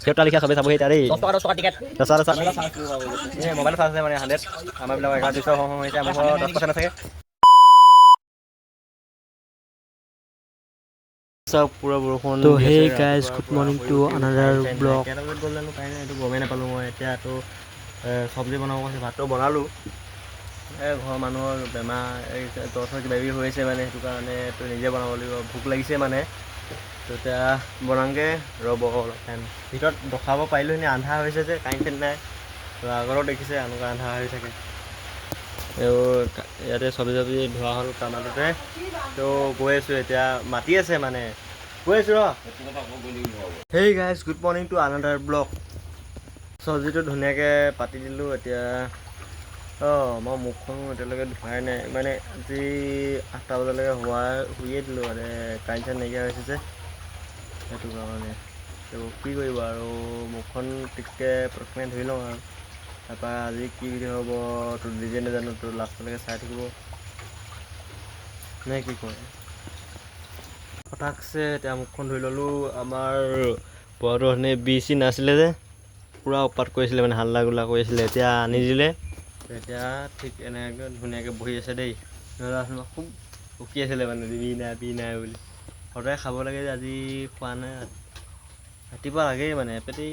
সিহঁতৰ লিখা চবেই চাবহি এতিয়া দেই 10 টকা টিকেট 10 টকা মোবাইলত চাৰ্জ আছে মানে 100 আমাৰ বিলাক 1100 হৈছে মোৰ 10% আছে সব পুৰা বৰষুণ তো দি হে আছে guys good morning to another blog. কেইটা বজাত গ'ল জানো কাই নাই এইটো গমেই নাপালোঁ মই এতিয়াতো চব্জি বনাব কৈছে ভাতটো বনালোঁ ঘৰৰ মানুহৰ বেমাৰ এই জ্বৰ কিবা কিবি হৈ আছে মানে সেইটো কাৰণে তো নিজে বনাব লাগিব ভোক লাগিছে মানে তো এতিয়া বনাওঁগৈ ৰ'ব অলপ টাইম ভিতৰত দেখাব পাৰিলোঁ এনে আন্ধাৰ হৈছে যে কাৰেণ্ট নাই তো আগতো দেখিছে এনেকুৱা আন্ধাৰ হৈ থাকে ইয়াতে চব্জি ধোৱা হ'ল টামাটোতে তো গৈ আছোঁ এতিয়া মাতি আছে মানে গৈ আছোঁ ৰ hey guys good morning to another blog চব্জিটো ধুনীয়াকৈ পাতি দিলোঁ এতিয়া মই মুখখনো এতিয়ালৈকে ধোৱাই নাই মানে আজি 8টা বজালৈকে শুয়ে দিলোঁ মানে কাৰেণ্ট চাৰেণ্ট নাইকিয়া হৈছে যে সেইটো কাৰণে তো কি কৰিব আৰু মুখখন ঠিককৈ প্ৰথমে ধুই লওঁ আৰু তাৰপৰা আজি কি ভিডিঅ' হ'ব তো নিজে নাজানো তো লাষ্টলৈকে চাই থাকিব নে কি কয় পটাকছে এতিয়া মুখখন ধুই ল'লোঁ আমাৰ পোৱাটো এনেই বিচি নাছিলে যে পূৰা উৎপাত কৰিছিলে মানে হাল্লা গোল্লা কৰি আছিলে এতিয়া আনি দিলে এতিয়া ঠিক এনেকৈ ধুনীয়াকৈ বহি আছে দেই নহ'লে খুব বকি আছিলে মানে বি নাই বুলি সদায় খাব লাগে যে আজি খোৱা নাই ৰাতিপুৱা লাগেই মানে এপেটি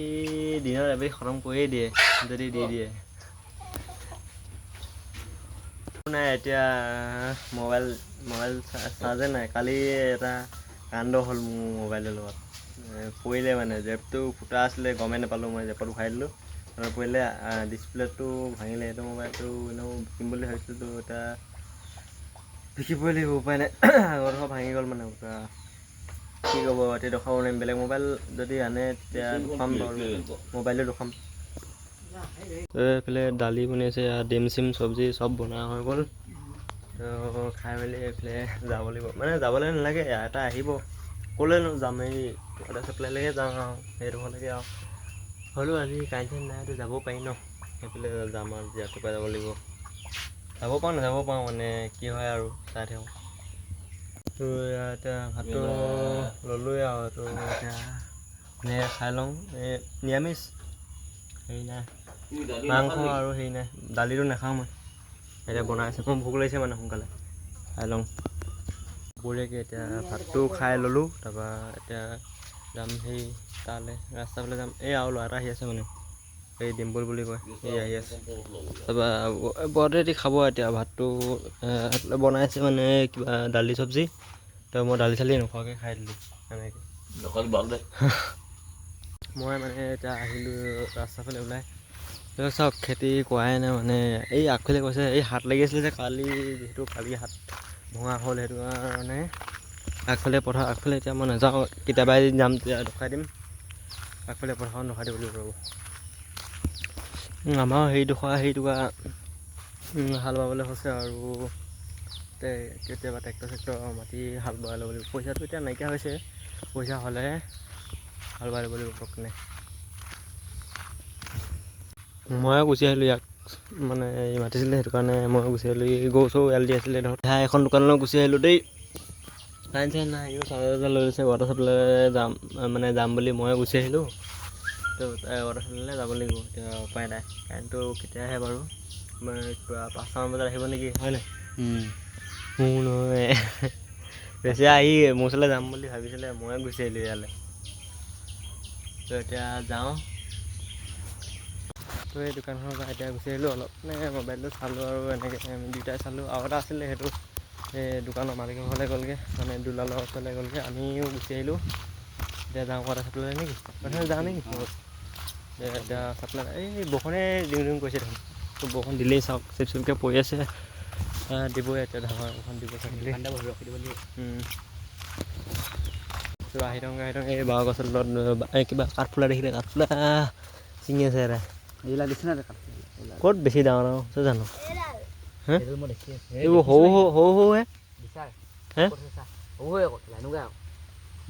দিনত এবেলি খতম কৰিয়ে দিয়ে যদি দি দিয়ে নাই এতিয়া মোবাইল চাৰ্জে নাই কালি এটা কাণ্ড হ'ল মোৰ মোবাইলৰ লগত পৰিলে মানে জেপটো ফুটা আছিলে গমেই নাপালোঁ মই জেপত ভৰাই দিলোঁ পৰিলে ডিছপ্লেটো ভাঙিলে সেইটো মোবাইলটো এনেও বিকিম বুলি ভাবিছিলোঁ এতিয়া বিকিবই লাগিব উপায় নাই আগৰডোখৰ ভাঙি গ'ল মানে কি ক'ব এতিয়া দেখাব নোৱাৰিম বেলেগ মোবাইল যদি আনে তেতিয়া দেখুৱাম বাৰু মোবাইলটো দেখুৱাম এইফালে দালি বনাইছে ডিম চিম চব্জি চব বনোৱা হৈ গ'ল খাই মেলি এইফালে যাব লাগিব মানে যাবলৈ নালাগে এটা আহিব ক'লৈনো যাম এই ৱাটাৰ চাপ্লাইলৈকে যাওঁ আৰু সেইডোখৰলৈকে আৰু হ'লেও আজি কাৰেণ্ট নাইতো যাব পাৰি ন সেইফালে যাম আৰু ৰাতিপুৱা যাব লাগিব যাব পাৰোঁ নাযাব পাৰোঁ মানে কি হয় আৰু চাই থাকোঁ তো এতিয়া ভাতটো ল'লোৱে আৰু তো এতিয়া ধুনীয়াকৈ খাই লওঁ এই নিৰামিষ হেৰি নাই মাংস আৰু হেৰি নাই দালিটো নাখাওঁ মই এতিয়া বনাই আছে মোৰ ভোক লাগিছে মানে সোনকালে খাই লওঁ বঢ়িয়াকৈ এতিয়া ভাতটো খাই ল'লোঁ তাৰপৰা এতিয়া যাম সেই তালৈ ৰাস্তাৰ ফালে যাম এই আৰু ল'ৰা এটা আহি আছে মানে এই ডিম্পল বুলি কয় এই আহি আছে তাৰপৰা বৰতে খাব এতিয়া ভাতটো বনাইছে মানে কিবা দালি চব্জি তো মই দালি চালি নোখোৱাকৈ খাই দিলোঁ এনেকৈ মই মানে এতিয়া আহিলোঁ ৰাস্তাৰ ফালে ওলাই চব খেতি কৰাই নাই মানে এই আগফালে কৈছে এই হাত লাগি আছিলে যে কালি যিহেতু কালি হাত ভঙা হ'ল সেইটো কাৰণে আগফালে এতিয়া মই নাযাওঁ কেতিয়াবা যাম তেতিয়া দেখাই দিম আগফালে পথাৰখন দেখাই দিব লাগিব আমাৰ হেৰিটুকুৰা হাল বাবলৈ হৈছে আৰু কেতিয়াবা ট্ৰেক্টৰ মাটি হাল বাই ল'ব লাগিব পইচাটো এতিয়া নাইকিয়া হৈছে পইচা হ'লেহে হাল বাই ল'ব লাগিব পটকনে ময়ো গুচি আহিলোঁ ইয়াক মানে মাতিছিলে সেইটো কাৰণে মই গুচি আহিলোঁ গৰু চৰু এৰাল দি আছিলে ধৰক এখন দোকানলৈ গুচি আহিলোঁ দেই কাৰেণ্ট চাৰেণ্ট নাই চাৰ্জাৰ লৈ লৈছে ৱাটাৰ চাপ্লাই যাম বুলি ময়ো গুচি আহিলোঁ তো ৱাটাৰ চাপ্লাইলৈ যাব লাগিব এতিয়া উপায় নাই কাৰেণ্টটো কেতিয়া আহে বাৰু কিবা 5টামান বজাত আহিব নেকি হয় নাই মোৰ নহয় বেছি আহি মোৰ ওচৰলৈ যাম বুলি ভাবিছিলে ময়ে গুচি আহিলোঁ ইয়ালৈ তো এতিয়া যাওঁ তো এই দোকানখনৰ পৰা এতিয়া গুচি আহিলোঁ অলপ মোবাইলটো চালোঁ আৰু এনেকৈ আমি দুয়োটাই চালোঁ আৰু এটা আছিলে সেইটো এই দোকানৰ মালিকৰ ঘৰলৈ গ'লগৈ মানে দুলালৰ ওচৰলৈ গ'লগৈ আমিও গুচি আহিলোঁ এতিয়া যাওঁ ৱাটাৰ চাপ্লাই নেকি যাওঁ নেকি এতিয়া চাপ্লাই এই বৰষুণে দিওঁ কৰিছে দেখোন তো বৰষুণ দিলেই চাওক চিপচিপকৈ পৰি আছে দিবই এতিয়া ডাঙৰ বৰষুণ দিব চাগে ৰখি দিব তো আহি থওঁ এই বাঁহ গছৰ তলত এই কিবা কাঠফুলা দেখিলে কাঠফুলা ছিঙি আছে এটা এইবিলাক দেখিছে নাই ক'ত বেছি ডাঙৰ আছে জানো এইবোৰ সৰুহে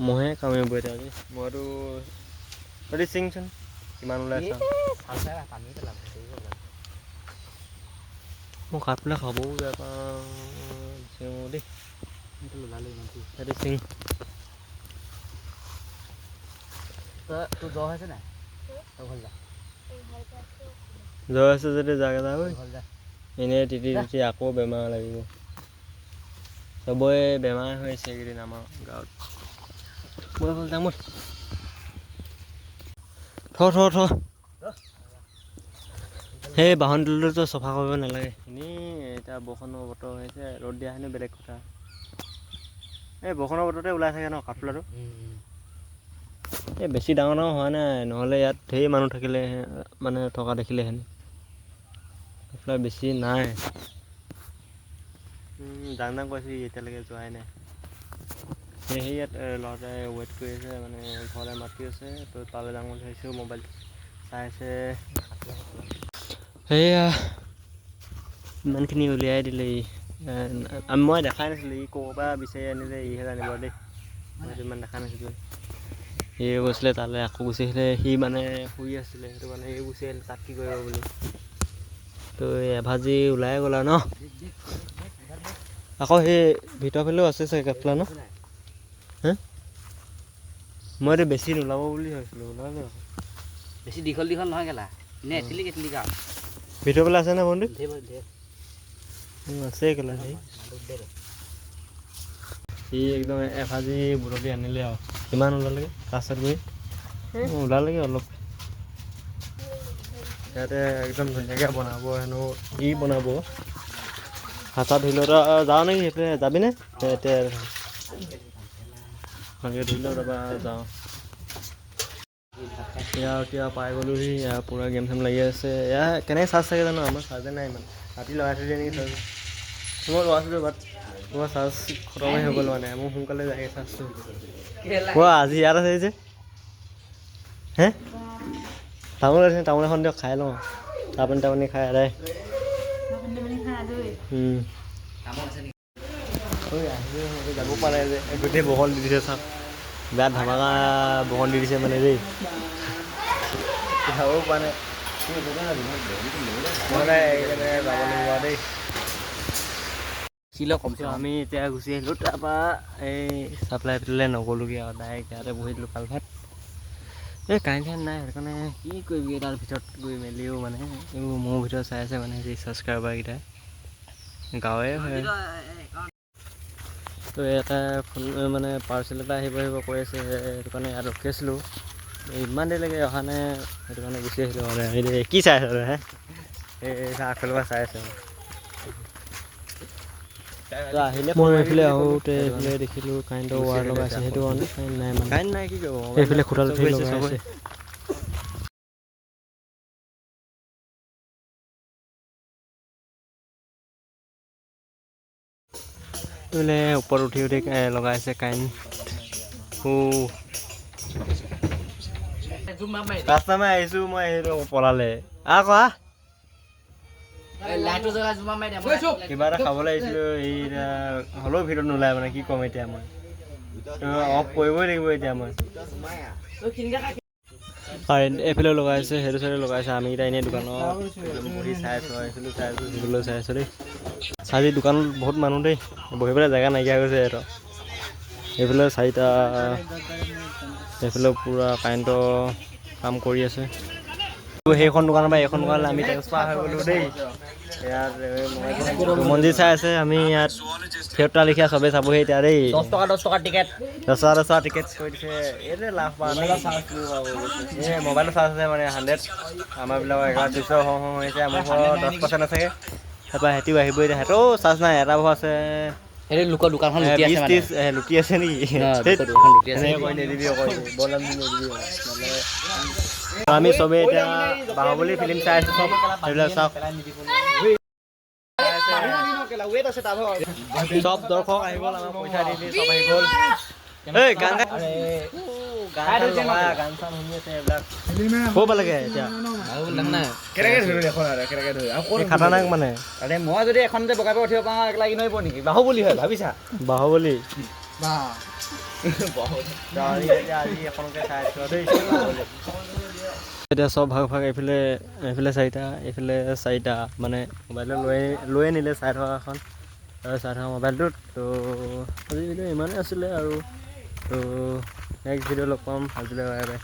মহে কামুৰিব এতিয়া মইতো যদি চিংচোন কিমান ওলাই মই কাঠফুলা খাবও বেয়া পাওঁ দেই চিং জ্বৰ আছে যদি জাগা যা এনেই তিতি তিতি আকৌ বেমাৰ লাগিব চবৰে বেমাৰ হৈ আছে এইকেইদিন আমাৰ গাঁৱত থ সেই বাহন তলতো চফা কৰিব নালাগে এনেই এতিয়া বৰষুণৰ বতৰ হৈছে ৰ'দ দিয়া হেনো বেলেগ কথা এই বৰষুণৰ বতৰতে ওলাই থাকে ন কাঠফুলাটো এই বেছি ডাঙৰ হোৱা নাই নহ'লে ইয়াত ঢেৰ মানুহ থাকিলে মানে থকা দেখিলেহেঁতেন কাঠফুলা বেছি নাই যাং কৈছে এতিয়ালৈকে যোৱাই নাই সেই ইয়াত ল'ৰাটাই ৱেইট কৰি আছে মানে ঘৰলৈ মাতি আছে তো তালৈ যাম বুলি ভাবিছোঁ মোবাইল চাই আছে সেয়া ইমানখিনি উলিয়াই দিলে মই দেখাই নাছিলোঁ ই ক'ৰ পৰা বিচাৰি আনিলে ইহে জানিব দেই মইতো ইমান দেখা নাছিলোঁ সি গৈছিলে তালৈ আকৌ গুচি আহিলে সি মানে শুই আছিলে সেইটো কাৰণে সি গুচি আহিলে তাক কি কৰিব বুলি তো এভাজি ওলাই গ'ল আৰু ন আকৌ সেই ভিতৰ ফালেও আছে চাগে কাঠফুলা ন মইতো বেছি নোলাব বুলি ভাবিছিলোঁ ওলালে বেছি দীঘল নহয় গেলা নে এটলিকা ভিতৰ ফালে আছে নে বন্ধু আছে কেলা সি একদম এভাজি বুটলি আনিলে আৰু কিমান ওলালেগৈ ৰাস্তাত গৈ ওলালেগৈ অলপ ইয়াতে একদম ধুনীয়াকৈ বনাব হেনো কি বনাব হাত ধুই লওঁ যাওঁ নেকি সেইফালে যাবিনে এতিয়া ভালকৈ ধুই লওঁ তাৰপৰা যাওঁ এতিয়া পাই গ'লোহি ইয়াৰ পূৰা গেম চেম লাগি আছে এয়া কেনেকৈ চাৰ্জ থাকে জানো আমাৰ চাৰ্জে নাই ইমান ৰাতি লগাই থৈ দিয়ে নেকি চাৰ্জ মই লগাইছিলোঁ বাট তোমাৰ চাৰ্জ খতমেই হৈ গ'ল মানে মোৰ সোনকালে যায়গৈ চাৰ্জটো কোৱা আজি ইয়াত আছে যে হে তামোল আছে তামোল এখন দিয়ক খাই লওঁ চাহপানী খাই আদায় যাব পাৰে যে গোটেই বহল দি দিছে চাওক বেয়া ধামাকা বহল দি দিছে মানে দেই যাবও পৰা নাই যাব লাগিব দেই আমি এতিয়া গুচি আহিলোঁ তাৰপৰা এই চাপ্লাই পেলাই নগ'লোগৈ আৰু ডাইৰেক্ট ইয়াতে বহি দিলোঁ কাল ভাত এই কাৰেণ্ট নাই সেইটো কাৰণে কি কৰিবি তাৰ ভিতৰত গৈ মেলিও মানে এইবোৰ মোৰ ভিতৰত চাই আছে মানে যি ছাবস্ক্ৰাইবাৰকেইটাই গাঁৱে হয় তো এটা ফোন মানে পাৰ্চেল এটা আহিব কৈ আছে সেইটো কাৰণে ইয়াত ৰখি আছিলোঁ ইমান দেৰিলৈকে অহা নাই সেইটো কাৰণে গুচি আহিলোঁ মানে কি চাই আছে হে এই আগফালৰ পৰা চাই আছে আহিলে মই এইফালে আহোঁতে এইফালে দেখিলোঁ কাৰেণ্টৰ ৱাৰ লগাইছে সেইটো কাৰণে কাৰেণ্ট নাই মানে কাৰেণ্ট নাই কি কৰিব এইফালে খুটাল লগাই আছে বোলে ওপৰত উঠি লগাইছে কাৰেণ্ট ৰাস্তা মাৰি আহিছোঁ মই সেইটো পলালে কোৱা কিবা এটা খাবলৈ আহিছিলোঁ এই হ'লেও ভিতৰত নোলায় মানে কি ক'ম এতিয়া মই অফ কৰিবই লাগিব এতিয়া মই কাৰেণ্ট এইফালেও লগাইছে সেইটো চাইডে লগাইছে আমি এতিয়া এনেই দোকানত বহি চাই আছোঁ এইফালেও চাই আছোঁ সিফালেও চাই আছোঁ দেই আজি দোকানত বহুত মানুহ দেই বহিবলৈ জেগা নাইকিয়া গৈছে সিহঁতৰ এইফালে চাৰিটা এইফালেও পূৰা কাৰেণ্টৰ কাম কৰি আছে সেইখন দোকানৰ পৰা এইখন দোকানলৈ আমি ট্ৰেন্সফাৰ হৈ গ'লোঁ দেই ইয়াত মন্দিৰ চাই আছে আমি ইয়াত থিয়েটাৰ লিখীয়া চবেই চাবহি এতিয়া দেই 10 টকা টিকেট 10 টকা টিকেট কৰি দিছে এইটোৱে লাভ পোৱা নাই এই মোবাইলৰ চাৰ্জ আছে মানে 100 আমাৰবিলাকৰ 11 চুইচ অফ হৈছে মোৰ 10% আছে তাৰপৰা সিহঁতিও আহিবই এতিয়া সিহঁতেও চাৰ্জ নাই এটা ভৰ আছে লোকৰ দোকানখন লুটি আছে নেকি আমি চবেই এতিয়া বাহুবলী ফিল্ম চাই আছোঁ চব সেইবিলাক চাওক চব দৰ্শক আহি গ'ল আমাৰ পইচা দি চব আহি গ'ল এই গান গান চান শুনি আছে এইবিলাক ক'ব লাগে এতিয়া খাতাৰনাক মানে মই যদি এখনতে বগাই উঠিব পাওঁ এক লাগি নোৱাৰিব নেকি বাহুবলী হয় ভাবিছা বাহুবলী আজি এখনকে চাই আছোঁ দেই এতিয়া চব ভাগ এইফালে চাৰিটা এইফালে চাৰিটা মানে মোবাইলটো লৈ আনিলে চাই থকা এখন চাই থকা মোবাইলটোত তো আজি ভিডিঅ' ইমানেই আছিলে আৰু তো নেক্সট ভিডিঅ' লগ পাম আজিলৈ বাই বাই